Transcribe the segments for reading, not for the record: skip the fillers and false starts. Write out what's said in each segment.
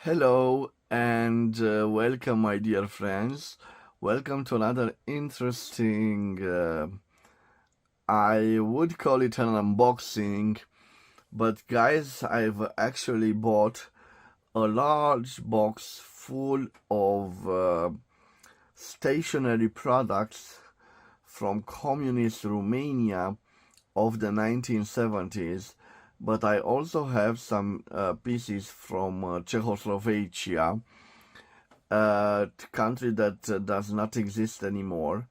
Hello and welcome, my dear friends. Welcome to another interesting, I would call it an unboxing, but guys, I've actually bought a large box full of stationery products from communist Romania of the 1970s, but I also have some pieces from Czechoslovakia, a country that does not exist anymore.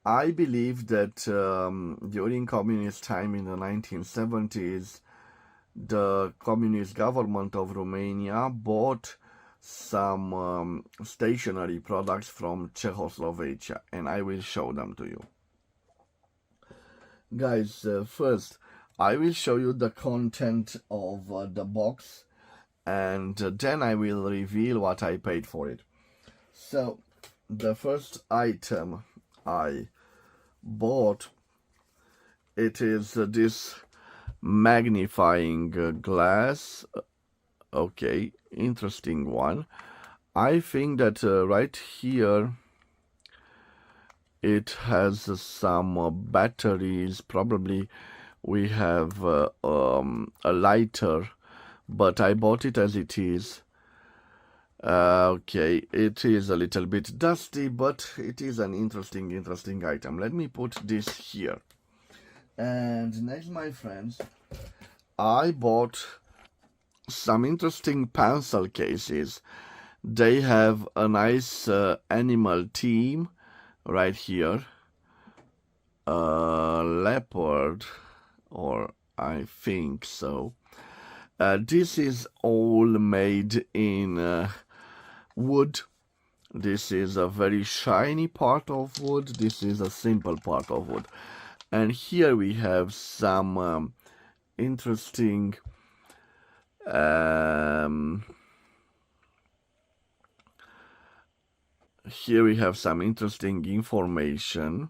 I believe that during communist time in the 1970s, the communist government of Romania bought some stationery products from Czechoslovakia, and I will show them to you. Guys, first, I will show you the content of the box, and then I will reveal what I paid for it. So, the first item I bought, it is this magnifying glass. Okay, interesting one. I think that right here it has some batteries. Probably we have a lighter, but I bought it as it is. Okay, it is a little bit dusty, but it is an interesting item. Let me put this here. And next, my friends, I bought some interesting pencil cases. They have a nice animal theme right here. Leopard, or I think so. This is all made in wood. This is a very shiny part of wood. This is a simple part of wood. And here we have some interesting information.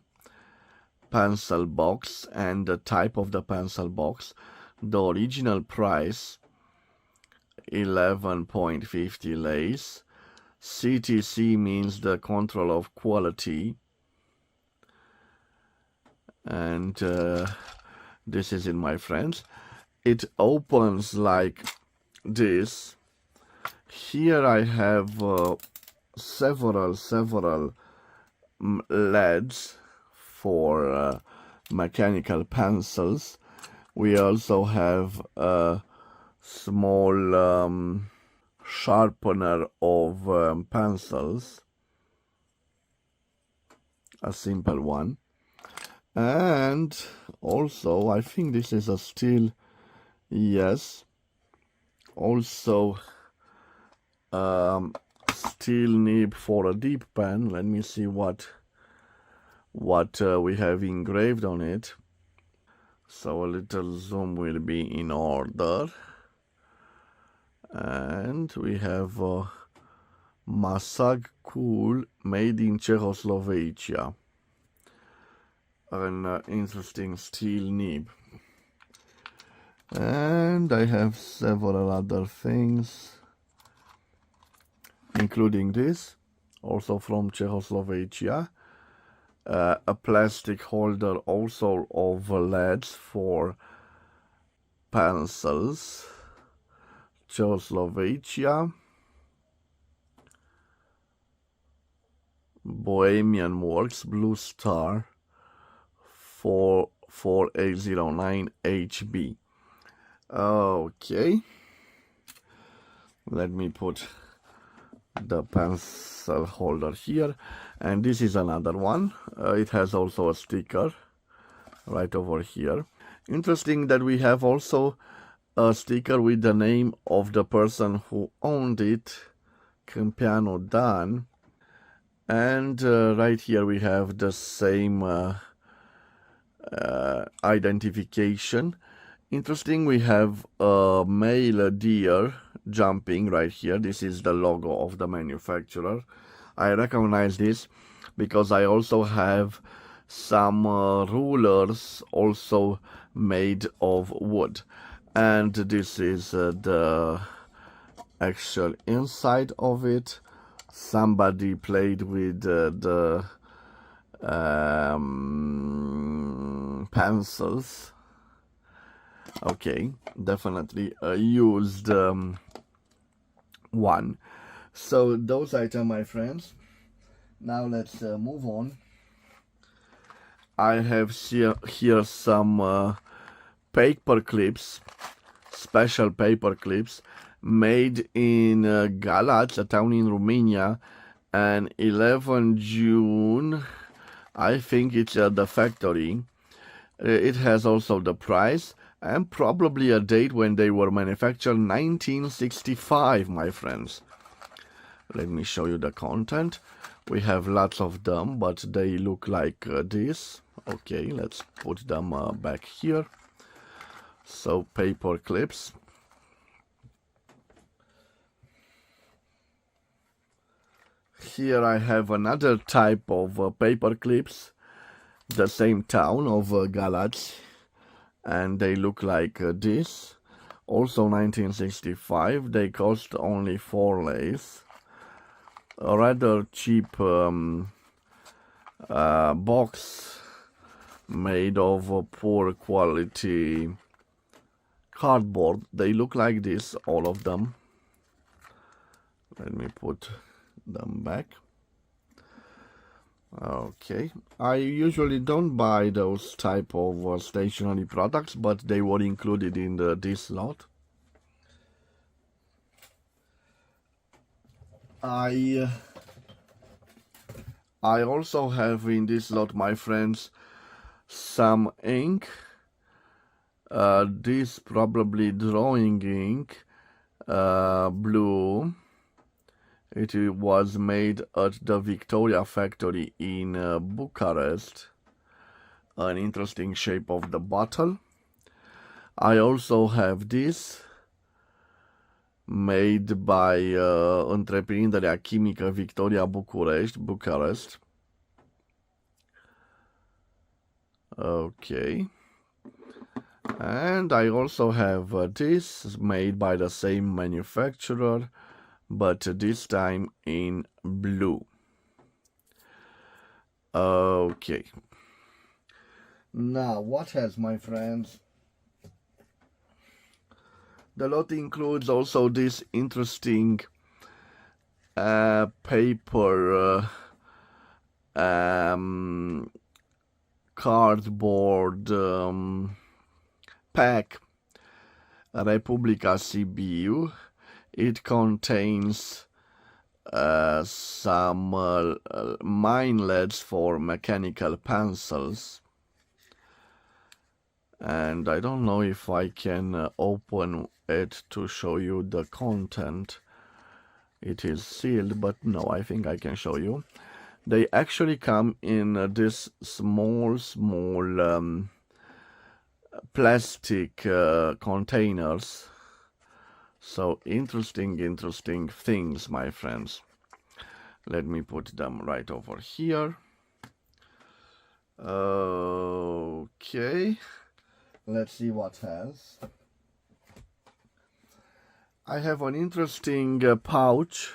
Pencil box and the type of the pencil box. The original price 11.50 lace. CTC means the control of quality, and this is in my friends. It opens like this. Here I have several leads for mechanical pencils. We also have a small sharpener of pencils, a simple one. And also, I think this is a steel, yes, also steel nib for a deep pen. Let me see what we have engraved on it. So a little zoom will be in order. And we have Masag Cool, made in Czechoslovakia. An interesting steel nib. And I have several other things, including this, also from Czechoslovakia. A plastic holder also of leads for pencils. Czechoslovakia. Bohemian Works Blue Star 4809 HB. Okay, let me put the pencil holder here, and this is another one. It has also a sticker right over here. Interesting that we have also a sticker with the name of the person who owned it, Câmpiano Dan, and right here we have the same identification. Interesting, we have a male deer jumping right here. This is the logo of the manufacturer. I recognize this because I also have some rulers also made of wood, and this is the actual inside of it. Somebody played with the pencils. Okay, definitely a used one. So those items, my friends. Now let's move on. I have here some paper clips, special paper clips made in Galați, a town in Romania, and 11 June, I think it's at the factory. It has also the price and probably a date when they were manufactured, 1965, my friends. Let me show you the content. We have lots of them, but they look like this. Okay, let's put them back here. So, paper clips. Here I have another type of paper clips, the same town of Galați, and they look like this. Also 1965, they cost only 4 lei. A rather cheap box made of poor quality cardboard. They look like this, all of them. Let me put them back. Okay, I usually don't buy those type of stationery products, but they were included in this lot. I also have in this lot, my friends, some ink. This probably drawing ink, blue. It was made at the Victoria factory in Bucharest. An interesting shape of the bottle. I also have this, made by întreprinderea chimică Victoria Bucharest. Okay. And I also have this, made by the same manufacturer, but this time in blue. Okay. Now, what else, my friends? The lot includes also this interesting paper cardboard pack, Republica CBU. It contains some minelets for mechanical pencils, and I don't know if I can open it to show you the content. It is sealed, but no, I think I can show you. They actually come in this small plastic containers. So interesting things, my friends. Let me put them right over here. Okay, let's see what else. I have an interesting pouch.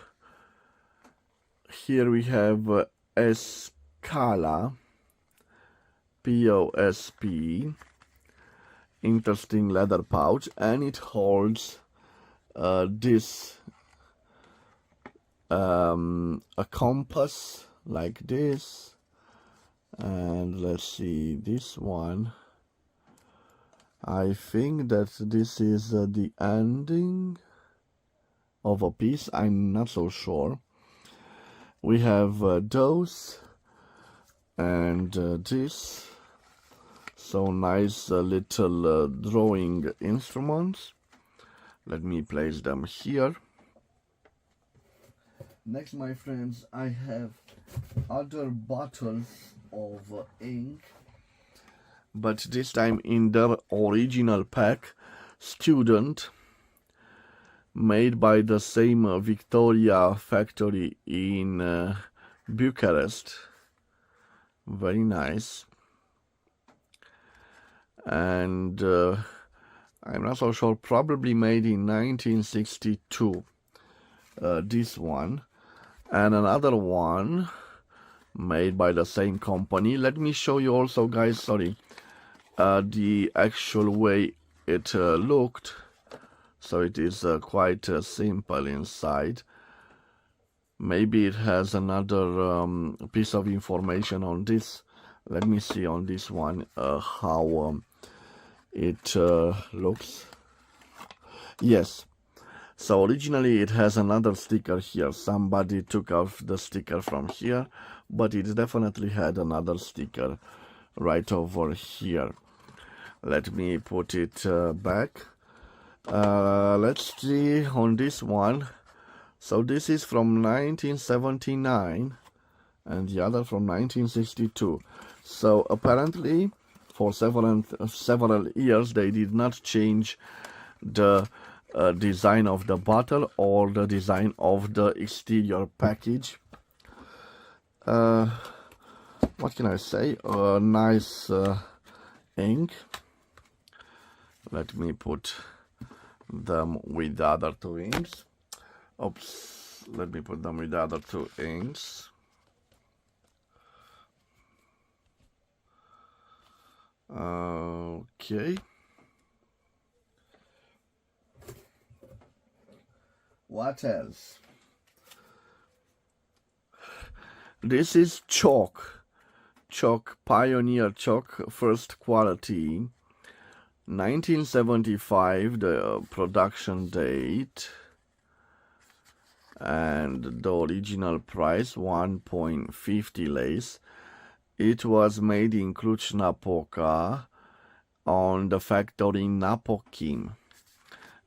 Here we have Escala, POSP, interesting leather pouch, and it holds this a compass like this, and let's see this one. I think that this is the ending of a piece. I'm not so sure. We have those and this, so nice little drawing instruments. Let me place them here. Next, my friends, I have other bottles of ink, but this time in their original pack, Student, made by the same Victoria factory in Bucharest. Very nice. And I'm not so sure, probably made in 1962. this one, and another one made by the same company. Let me show you also, guys, sorry, the actual way it looked. So it is quite simple inside. Maybe it has another piece of information on this. Let me see on this one how it looks. Yes, so originally it has another sticker here. Somebody took off the sticker from here, but it definitely had another sticker right over here. Let me put it back. Let's see on this one. So this is from 1979 and the other from 1962. So apparently for several years they did not change the design of the bottle or the design of the exterior package. What can I say? Nice ink. Let me put them with the other two inks. Oops, let me put them with the other two inks. Okay. What else? This is chalk. Chalk, Pioneer chalk, first quality. 1975, the production date. And the original price, 1.50 lei. It was made in Cluj-Napoca on the factory Napokin.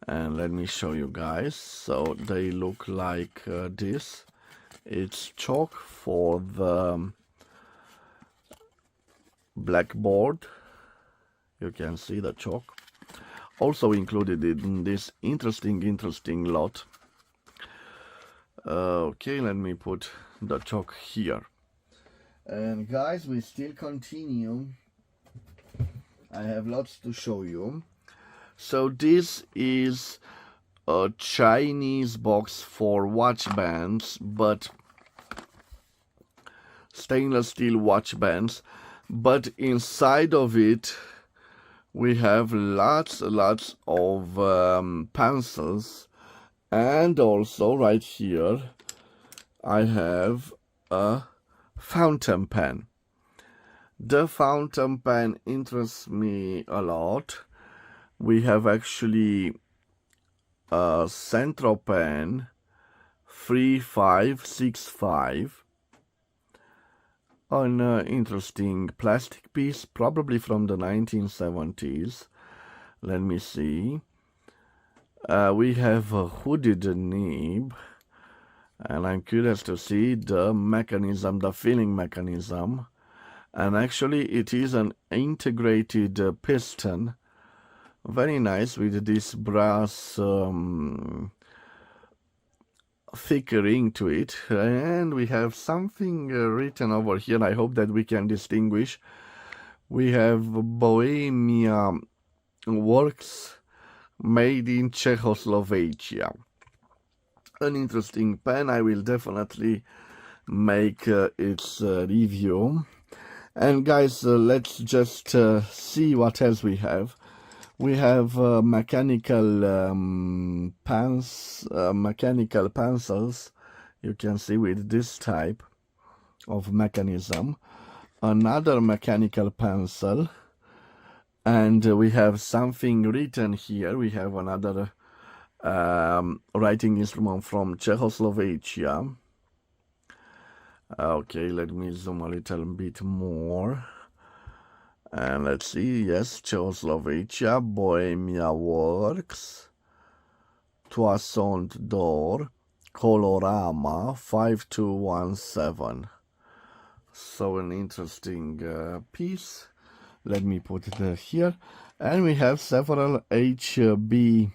And let me show you guys. So they look like this. It's chalk for the blackboard. You can see the chalk. Also included in this interesting lot. Okay, let me put the chalk here. And guys, we still continue. I have lots to show you. So this is a Chinese box for watch bands, but stainless steel watch bands. But inside of it, we have lots of pencils, and also right here, I have a fountain pen. The fountain pen interests me a lot. We have actually a Centro pen 3565, an interesting plastic piece, probably from the 1970s. Let me see. We have a hooded nib, and I'm curious to see the mechanism, the filling mechanism. And actually it is an integrated piston, very nice, with this brass thick ring to it. And we have something written over here. I hope that we can distinguish. We have Bohemia Works, made in Czechoslovakia. An interesting pen. I will definitely make its review. And guys, let's just see what else we have. We have mechanical pencils. You can see with this type of mechanism. Another mechanical pencil. And we have something written here. We have another writing instrument from Czechoslovakia. Okay, let me zoom a little bit more. And let's see, yes, Czechoslovakia, Bohemia Works, Toissont d'Or, Colorama, 5217. So an interesting piece. Let me put it here. And we have several HB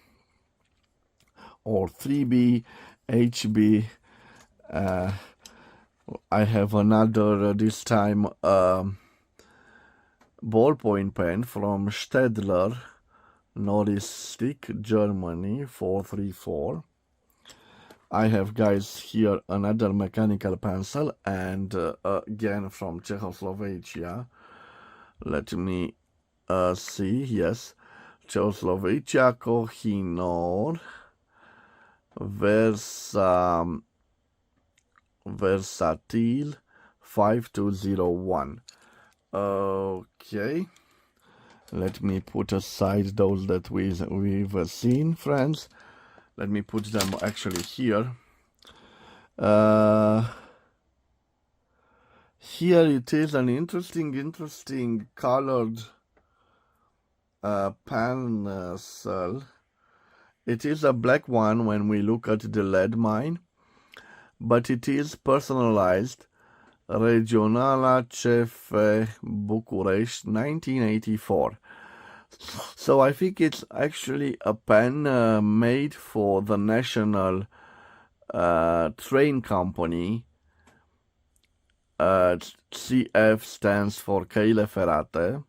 or 3B, HB. I have another, this time, ballpoint pen from Stedler, Norris Stick, Germany, 434. I have, guys, here another mechanical pencil, and again from Czechoslovakia. Let me see. Yes, Czechoslovakia Kohinor Versatile 5201. Okay, let me put aside those that we've seen, friends. Let me put them actually here. Here it is an interesting colored pencil. It is a black one when we look at the lead mine, but it is personalized. Regionala Cefe Bucharest 1984. So I think it's actually a pen made for the national train company. CF stands for Căile Ferate,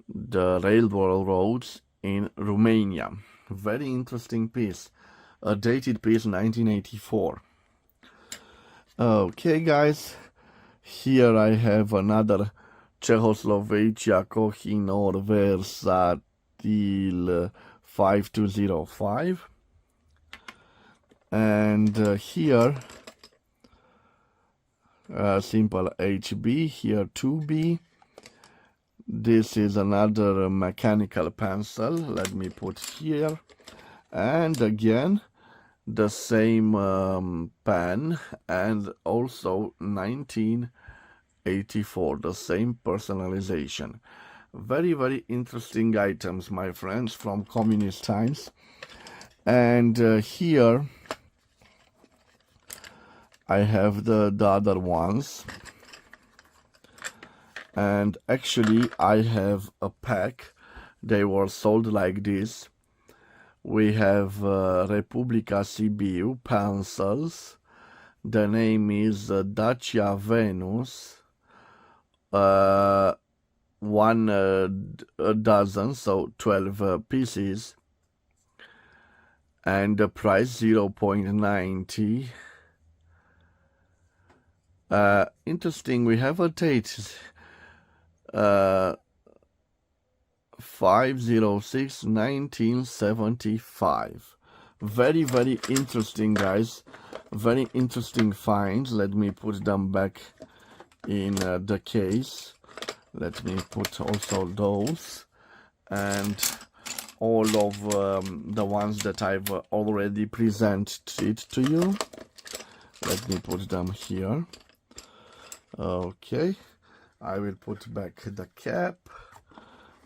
the railroads in Romania. Very interesting piece, a dated piece 1984. Okay, guys, here I have another Czechoslovakia Kohinor Versatile 5205, and here simple HB, here 2B. This is another mechanical pencil. Let me put here, and again the same pen, and also 1984, the same personalization. Very interesting items, my friends, from communist times. And here I have the other ones, and actually I have a pack. They were sold like this. We have Republica Sibiu pencils. The name is Dacia Venus. One dozen, so 12 pieces. And the price 0.90. Interesting, we have a date. 5/06/1975. Very interesting, guys. Very interesting finds. Let me put them back in the case. Let me put also those, and all of the ones that I've already presented to you. Let me put them here. Okay, I will put back the cap,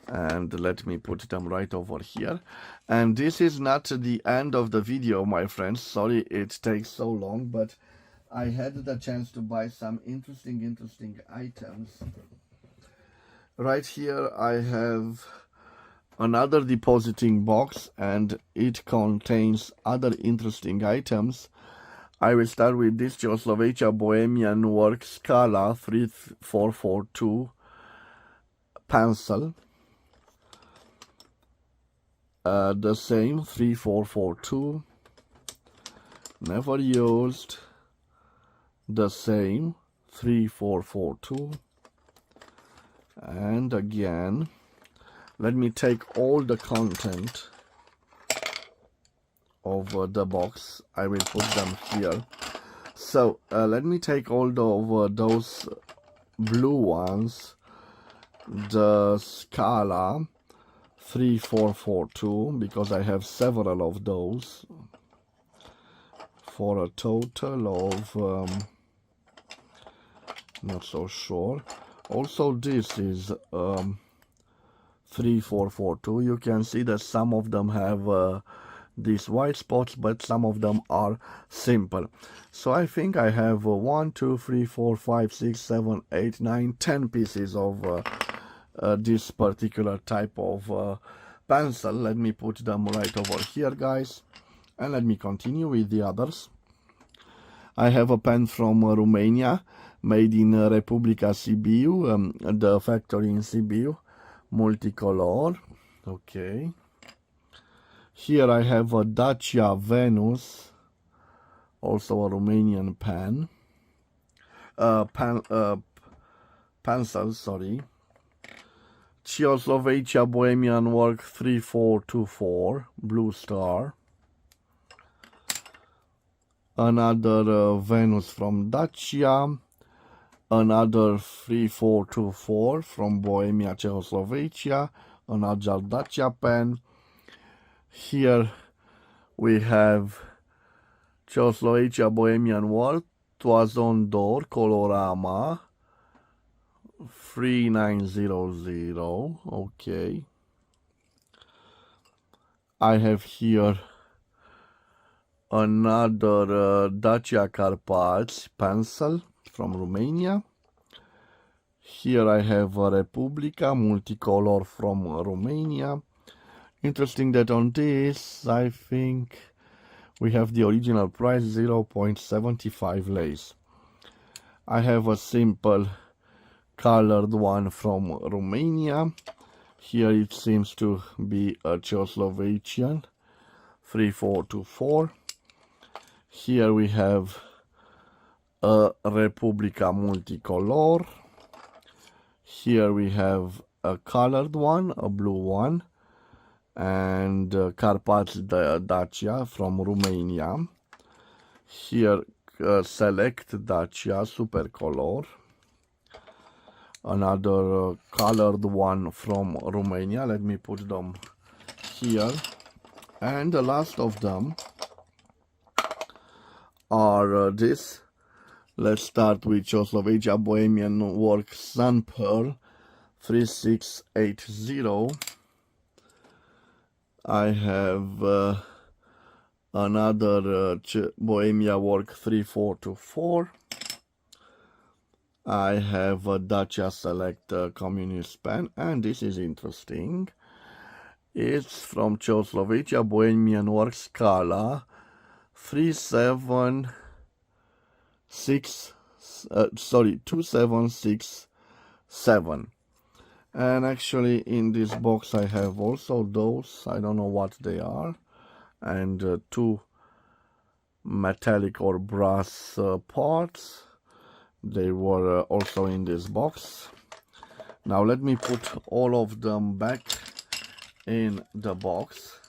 and let me put them right over here. And this is not the end of the video, my friends. Sorry it takes so long, but I had the chance to buy some interesting items. Right here I have another depositing box, and it contains other interesting items. I will start with this Czechoslovakia Bohemian Work Scala 3442 pencil. The same 3442, never used. The same 3442, and again, let me take all the content of the box. I will put them here. So let me take all those blue ones, the Scala 3442, because I have several of those, for a total of not so sure. Also, this is 3442. You can see that some of them have these white spots, but some of them are simple. So I think I have 1, 2, 3, 4, 5, 6, 7, 8, 9, 10 pieces of this particular type of pencil. Let me put them right over here, guys, and let me continue with the others. I have a pen from Romania, made in Republica Sibiu, the factory in Sibiu, multicolor. Okay. Here I have a Dacia Venus also a Romanian pencil, sorry. Czechoslovakia Bohemian Work 3424, Blue Star. Another Venus from Dacia. Another 3424 from Bohemia, Czechoslovakia. Another Dacia pen. Here we have Czechoslovakia Bohemian Work, Toison d'Or, Colorama, 3900, okay. I have here another Dacia Carpats pencil from Romania. Here I have a Republica multicolor from Romania. Interesting that on this, I think we have the original price 0.75 lays. I have a simple colored one from Romania. Here it seems to be a Czechoslovakian 3424. Here we have a Republica multicolor. Here we have a colored one, a blue one, and Carpats Dacia from Romania. Here Select Dacia Supercolor. Another colored one from Romania. Let me put them here. And the last of them are this. Let's start with Czechoslovakia Bohemian Work Sun Pearl 3680. I have another Bohemia Work 3424. I have a Dacia Select Communist pen, and this is interesting. It's from Czechoslovakia Bohemian Work Scala 2767. And actually in this box I have also those, I don't know what they are, and two metallic or brass parts. They were also in this box. Now let me put all of them back in the box.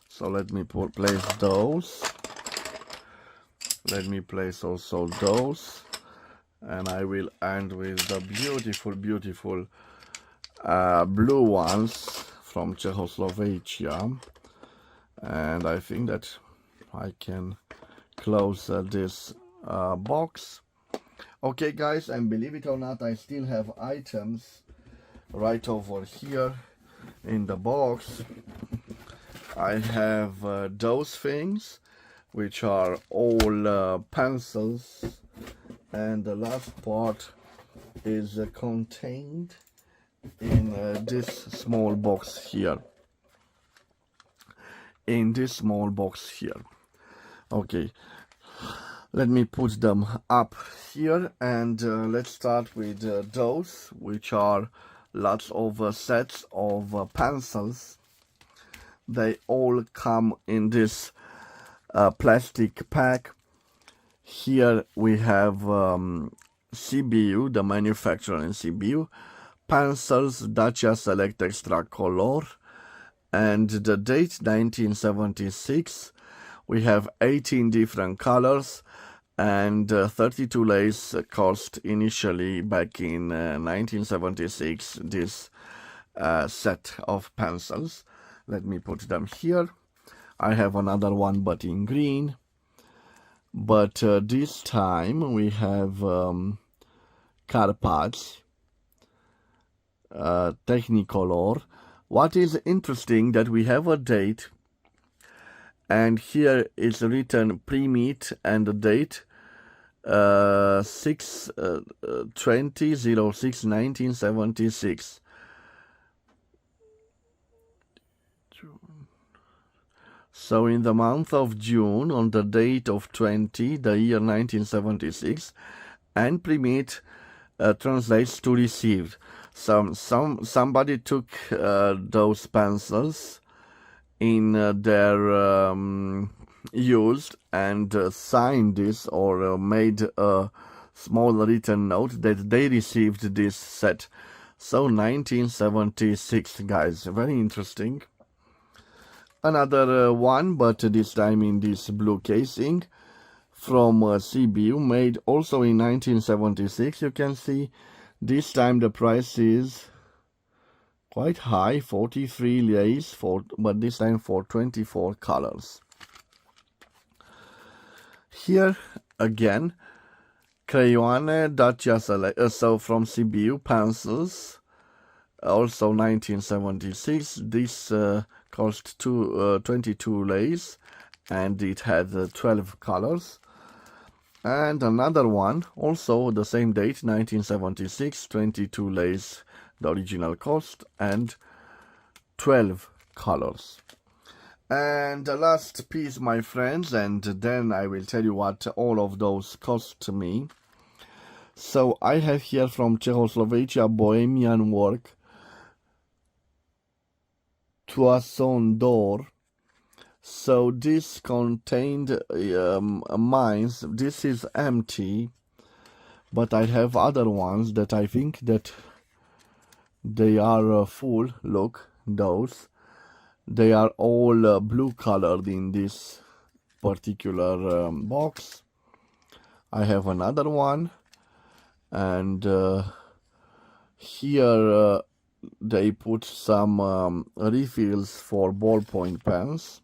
So let me place those. Let me place also those. And I will end with the beautiful, beautiful blue ones from Czechoslovakia. And I think that I can close this box. Okay guys, and believe it or not, I still have items right over here in the box. I have those things, which are all pencils, and the last part is contained in this small box here. In this small box here. Okay. Let me put them up here, and let's start with those, which are lots of sets of pencils. They all come in this plastic pack. Here we have CBU, the manufacturer in CBU, pencils Dacia Select Extra Color, and the date 1976. We have 18 different colors, and 32 lays cost initially back in 1976 this set of pencils. Let me put them here. I have another one but in green, but this time we have Carpats Technicolor. What is interesting that we have a date, and here is written pre-meet and the date 6/20/06/1976. So in the month of June, on the date of 20, the year 1976, and pre-meet translates to received. Somebody took those pencils in their used and signed this, or made a small written note that they received this set. So 1976, guys, very interesting. Another one, but this time in this blue casing, from CBU, made also in 1976. You can see this time the price is quite high, 43 lays, but this time for 24 colors. Here again, Crayone Dacia so from CBU, pencils, also 1976. This cost 22 lays, and it had 12 colors. And another one, also the same date, 1976, 22 lays, the original cost, and 12 colors. And the last piece, my friends, and then I will tell you what all of those cost me. So I have here from Czechoslovakia Bohemian work, Toison d'Or. So this contained mines. This is empty, but I have other ones that I think that they are full. Look, those. They are all blue colored in this particular box. I have another one, and here they put some refills for ballpoint pens.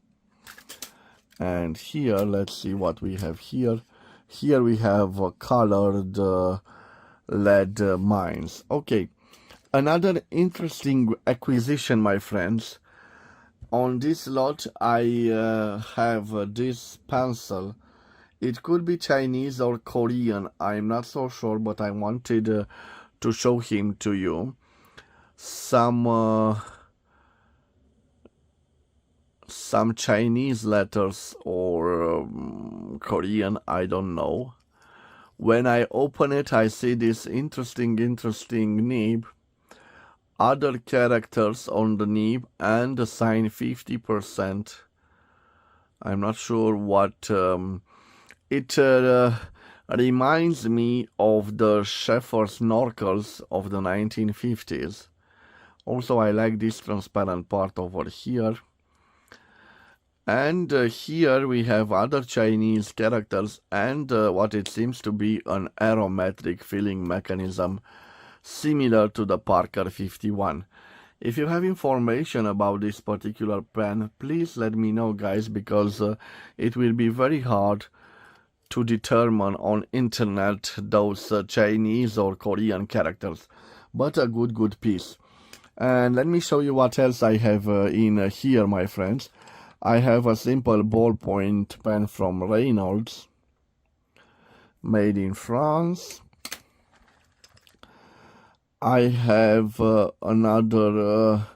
And here, let's see what we have here. Here we have colored lead mines. Okay, another interesting acquisition, my friends. On this lot, I have this pencil. It could be Chinese or Korean, I'm not so sure, but I wanted to show him to you. Some Chinese letters or Korean, I don't know. When I open it, I see this interesting nib, other characters on the nib, and the sign 50%. I'm not sure what it reminds me of the Sheffer snorkels of the 1950s. Also, I like this transparent part over here. And here we have other Chinese characters and what it seems to be an aerometric filling mechanism similar to the Parker 51. If you have information about this particular pen, please let me know, guys, because it will be very hard to determine on internet those Chinese or Korean characters, but a good piece. And let me show you what else I have in here, my friends. I have a simple ballpoint pen from Reynolds, made in France. I have another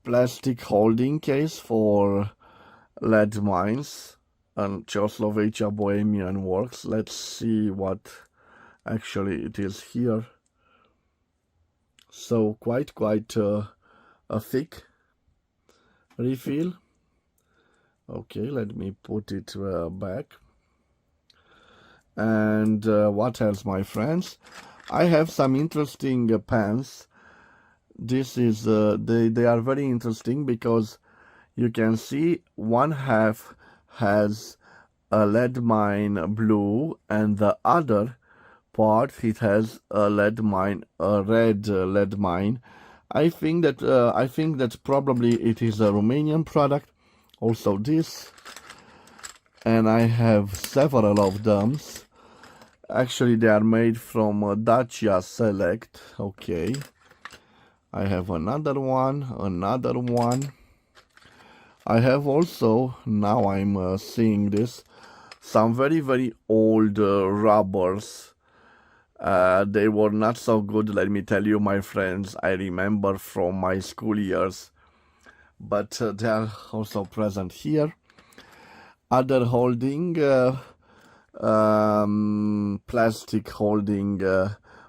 plastic holding case for lead mines and Czechoslovakia Bohemian works. Let's see what actually it is here. So quite a thick refill. Okay, let me put it back. And what else, my friends? I have some interesting pens. This is they are very interesting because you can see one half has a lead mine blue, and the other part it has a lead mine, a red lead mine. I think that probably it is a Romanian product. Also this, and I have several of them. Actually, they are made from Dacia Select. Okay, I have another one. I have also, now I'm seeing this, some very old rubbers. They were not so good, let me tell you, my friends. I remember from my school years. But they are also present here. Other holding, plastic holding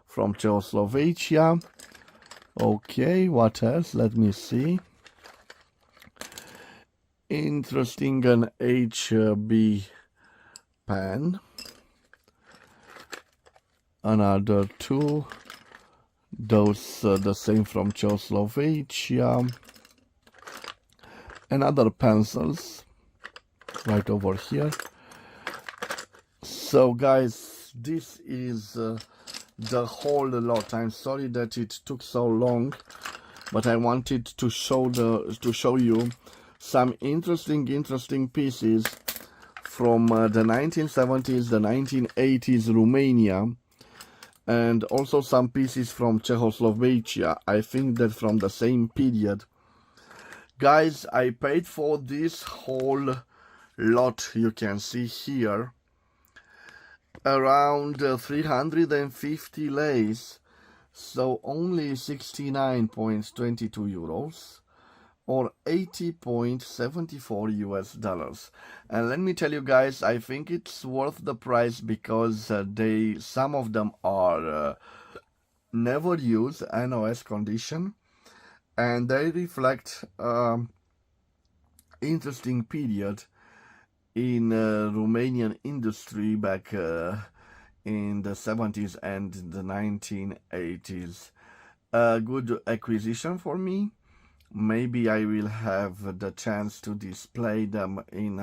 from Czechoslovakia. Okay, what else? Let me see. interesting an HB pen. Another two, those the same from Czechoslovakia. Another pencils right over here. So guys, this is the whole lot. I'm sorry that it took so long, but I wanted to show you some interesting pieces from the 1970s, the 1980s Romania, and also some pieces from Czechoslovakia. I think that from the same period. Guys, I paid for this whole lot, you can see here, around 350 lays, so only 69.22 euros or 80.74 US dollars. And let me tell you guys, I think it's worth the price because some of them are never used, NOS condition, and they reflect interesting period in Romanian industry back in the 70s and the 1980s. A good acquisition for me. Maybe I will have the chance to display them in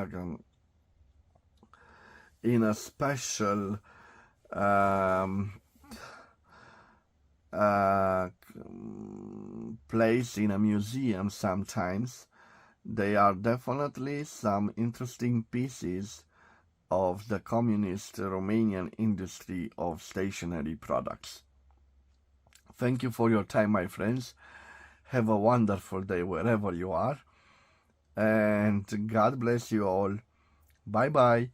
a special place in a museum sometimes. They are definitely some interesting pieces of the communist Romanian industry of stationery products. Thank you for your time, my friends. Have a wonderful day wherever you are, and God bless you all. Bye bye.